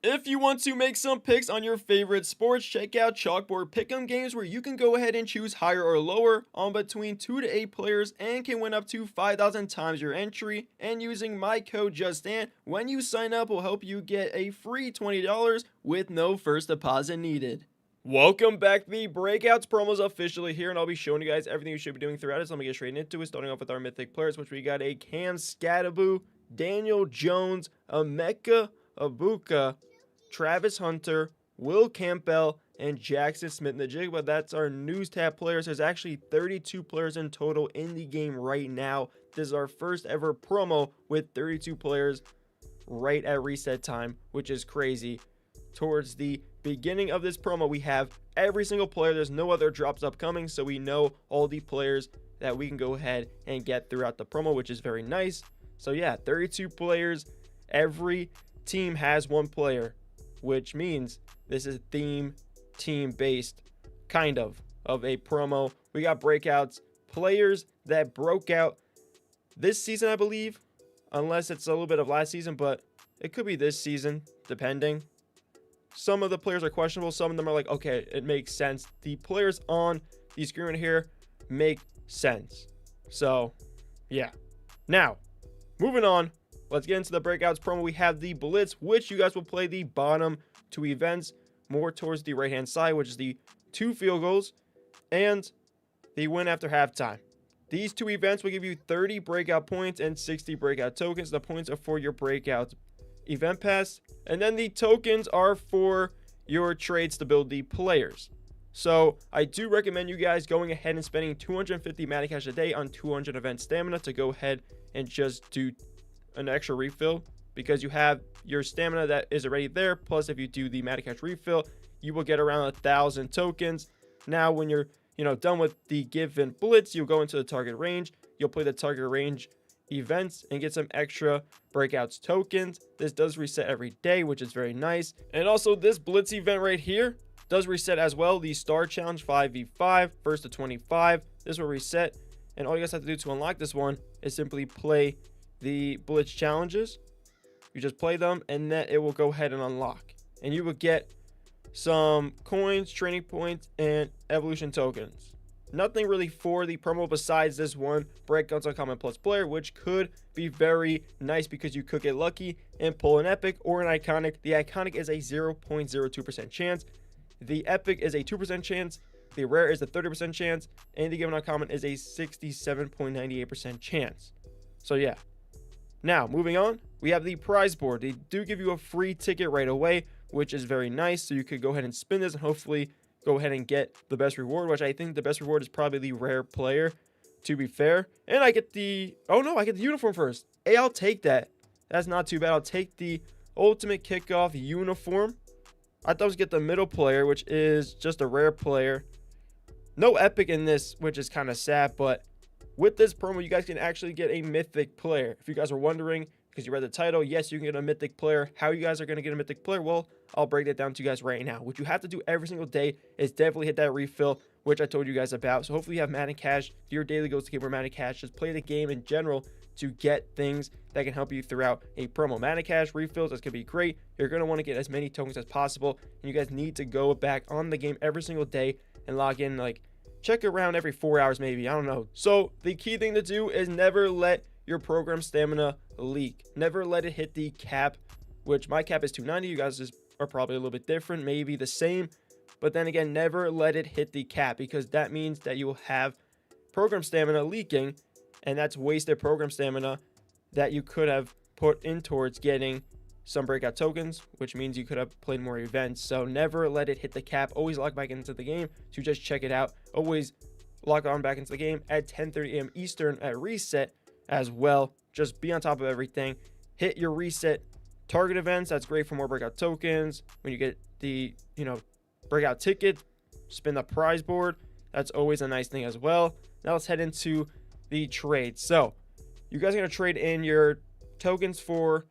If you want to make some picks on your favorite sports, check out Chalkboard Pick'em games where you can go ahead and choose higher or lower on between 2 to 8 players and can win up to 5,000 times your entry. And using my code JustAnt when you sign up will help you get a free $20 with no first deposit needed. Welcome back. The Breakouts promo is officially here, and I'll be showing you guys everything you should be doing throughout it. So let me get straight into it, starting off with our mythic players, which we got a Cam Scattaboo, Daniel Jones, Emeka Egbuka, Travis Hunter, Will Campbell, and Jackson Smith-Njigba. That's our news tab players. There's actually 32 players in total in the game right now. This is our first ever promo with 32 players right at reset time, which is crazy. Towards the beginning of this promo, we have every single player. There's no other drops upcoming, so we know all the players that we can go ahead and get throughout the promo, which is very nice. So yeah, 32 players. Every team has one player, which means this is team based kind of a promo. We got breakouts, players that broke out this season, I believe, unless it's a little bit of last season, but it could be this season, depending. Some of the players are questionable. Some of them are like, okay, it makes sense. The players on the screen right here make sense. So yeah. Now, moving on, let's get into the breakouts promo. We have the Blitz, which you guys will play the bottom two events, more towards the right hand side, which is the 2 field goals and the win after halftime. These two events will give you 30 breakout points and 60 breakout tokens. The points are for your breakout event pass, and then the tokens are for your trades to build the players. So I do recommend you guys going ahead and spending 250 Madden cash a day on 200 event stamina to go ahead and just do an extra refill, because you have your stamina that is already there. Plus, if you do the Madden cash refill, you will get around 1,000 tokens. Now, when you're done with the given blitz, you'll go into the target range. You'll play the target range events and get some extra breakouts tokens. This does reset every day, which is very nice. And also, this blitz event right here does reset as well. The star challenge 5v5, first to 25. This will reset, and all you guys have to do to unlock this one is simply play the blitz challenges. You just play them, and then it will go ahead and unlock, and you will get some coins, training points, and evolution tokens. Nothing really for the promo besides this one breakouts uncommon plus player, which could be very nice because you could get lucky and pull an epic or an iconic. The iconic is a 0.02% chance. The epic is a 2% chance. The rare is a 30% chance, and the given uncommon is a 67.98% chance. So yeah. Now, moving on, we have the prize board. They do give you a free ticket right away, which is very nice. So you could go ahead and spin this and hopefully go ahead and get the best reward, which I think the best reward is probably the rare player, to be fair. And I get the, oh no, I get the uniform first. Hey, I'll take that. That's not too bad. I'll take the ultimate kickoff uniform. I thought I was get the middle player, which is just a rare player. No epic in this, which is kind of sad, but with this promo, you guys can actually get a mythic player. If you guys are wondering, because you read the title, yes, you can get a mythic player. How you guys are going to get a mythic player? Well, I'll break that down to you guys right now. What you have to do every single day is definitely hit that refill, which I told you guys about. So hopefully you have Madden cash. Your daily goes to keep Madden cash. Just play the game in general to get things that can help you throughout a promo. Madden cash refills, that's going to be great. You're going to want to get as many tokens as possible. And you guys need to go back on the game every single day and log in, like, check around every 4 hours maybe, I don't know. So the key thing to do is never let your program stamina leak. Never let it hit the cap, which my cap is 290. You guys are probably a little bit different, maybe the same, but then again, never let it hit the cap, because that means that you will have program stamina leaking, and that's wasted program stamina that you could have put in towards getting some breakout tokens, which means you could have played more events. So never let it hit the cap. Always log back into the game to just check it out. Always log on back into the game at 10:30 a.m. Eastern at reset as well. Just be on top of everything. Hit your reset target events. That's great for more breakout tokens. When you get the breakout ticket, spin the prize board. That's always a nice thing as well. Now let's head into the trade. So you guys are going to trade in your tokens for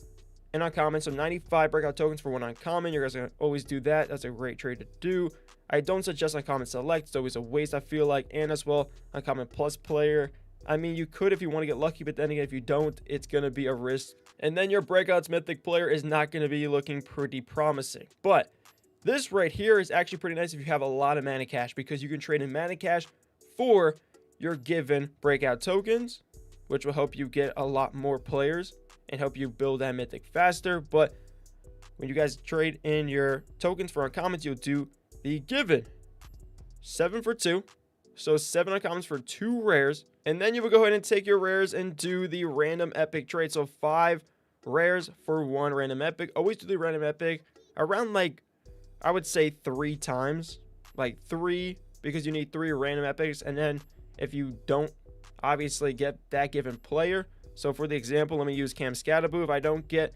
an uncommon. So 95 breakout tokens for one uncommon. You guys are going to always do that. That's a great trade to do. I don't suggest uncommon select. It's always a waste, I feel like. And as well, uncommon plus player. I mean, you could if you want to get lucky, but then again, if you don't, it's going to be a risk And then your Breakouts Mythic player is not going to be looking pretty promising. But this right here is actually pretty nice if you have a lot of mana cash, because you can trade in mana cash for your given breakout tokens, which will help you get a lot more players and help you build that mythic faster. But when you guys trade in your tokens for uncommons, you'll do the given 7 for 2. So 7 uncommons for 2 rares. And then you will go ahead and take your rares and do the random epic trade. So 5 rares for 1 random epic. Always do the random epic around, like, I would say 3 times. Like 3, because you need 3 random epics. And then if you don't obviously get that given player. So for the example, let me use Cam Scataboo. If I don't get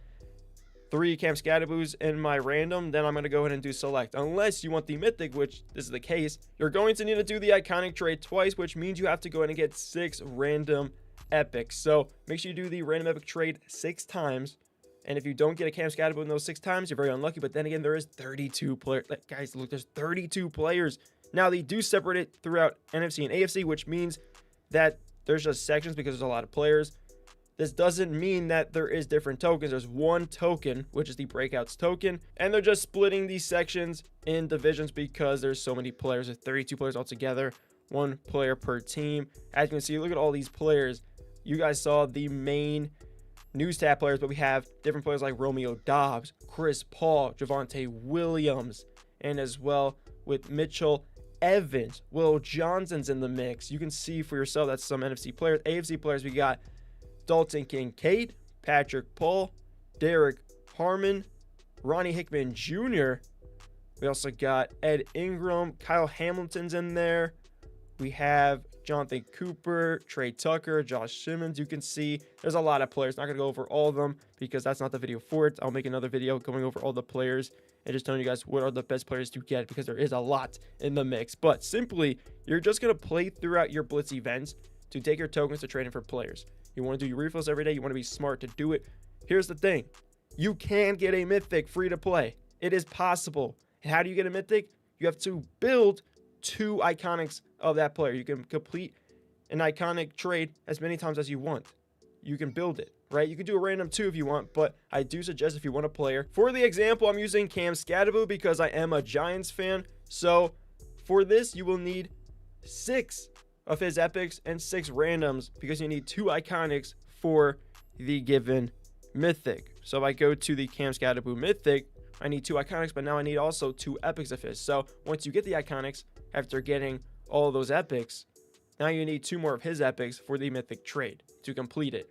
3 Cam Scataboos in my random, then I'm going to go ahead and do select. Unless you want the mythic, which this is the case, you're going to need to do the iconic trade twice, which means you have to go ahead and get 6 random epics. So make sure you do the random epic trade 6 times. And if you don't get a Cam Scataboo in those 6 times, you're very unlucky. But then again, there is 32 players. Guys, look, there's 32 players. Now, they do separate it throughout NFC and AFC, which means that there's just sections because there's a lot of players. This doesn't mean that there is different tokens. There's one token, which is the Breakouts token, and they're just splitting these sections in divisions because there's so many players. There's 32 players altogether, 1 player per team. As you can see, look at all these players. You guys saw the main news tab players, but we have different players like Romeo Dobbs, Chris Paul, Javonte Williams, and as well with Mitchell Evans, Will Johnson's in the mix. You can see for yourself that's some NFC players. AFC players, we got Dalton Kincaid, Patrick Paul, Derek Harmon, Ronnie Hickman Jr. We also got Ed Ingram, Kyle Hamilton's in there. We have Jonathan Cooper, Trey Tucker, Josh Simmons. You can see there's a lot of players. Not going to go over all of them because that's not the video for it. I'll make another video going over all the players and just telling you guys what are the best players to get, because there is a lot in the mix. But simply, you're just going to play throughout your Blitz events to take your tokens to trade in for players. You want to do your refills every day. You want to be smart to do it. Here's the thing. You can get a mythic free to play. It is possible. And how do you get a mythic? You have to build 2 iconics of that player. You can complete an iconic trade as many times as you want. You can build it, right? You can do a random 2 if you want, but I do suggest if you want a player. For the example, I'm using Cam Scataboo because I am a Giants fan. So for this, you will need 6 of his epics and 6 randoms, because you need 2 iconics for the given mythic. So if I go to the Cam Scataboo mythic, I need 2 iconics, but now I need also 2 epics of his. So once you get the iconics, after getting all of those epics, now you need 2 more of his epics for the mythic trade to complete it.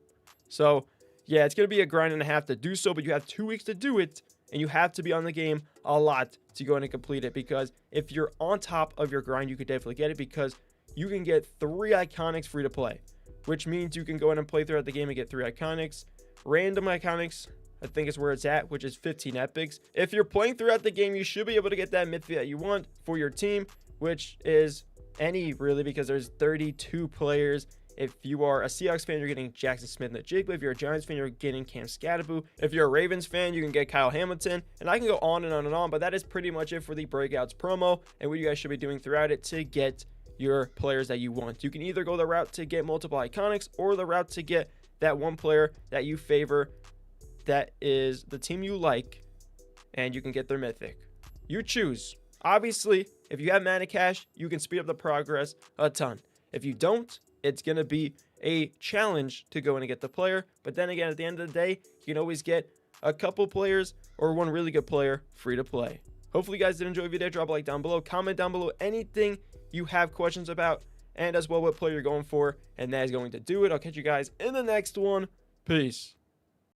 So yeah, it's going to be a grind and a half to do so, but you have 2 weeks to do it, and you have to be on the game a lot to go in and complete it, because if you're on top of your grind, you could definitely get it, because you can get 3 iconics free to play, which means you can go in and play throughout the game and get 3 iconics. Random iconics, I think is where it's at, which is 15 epics. If you're playing throughout the game, you should be able to get that mythic that you want for your team, which is any, really, because there's 32 players. If you are a Seahawks fan, you're getting Jackson Smith and the Jigba. If you're a Giants fan, you're getting Cam Scataboo. If you're a Ravens fan, you can get Kyle Hamilton. And I can go on and on and on, but that is pretty much it for the Breakouts promo and what you guys should be doing throughout it to get your players that you want. You can either go the route to get multiple iconics or the route to get that one player that you favor, that is the team you like, and you can get their mythic. You choose. Obviously, if you have mana cash, you can speed up the progress a ton. If you don't, it's going to be a challenge to go in and get the player. But then again, at the end of the day, you can always get a couple players or one really good player free to play. Hopefully you guys did enjoy the video. Drop a like down below. Comment down below anything you have questions about, and as well what player you're going for, and that is going to do it. I'll catch you guys in the next one. Peace.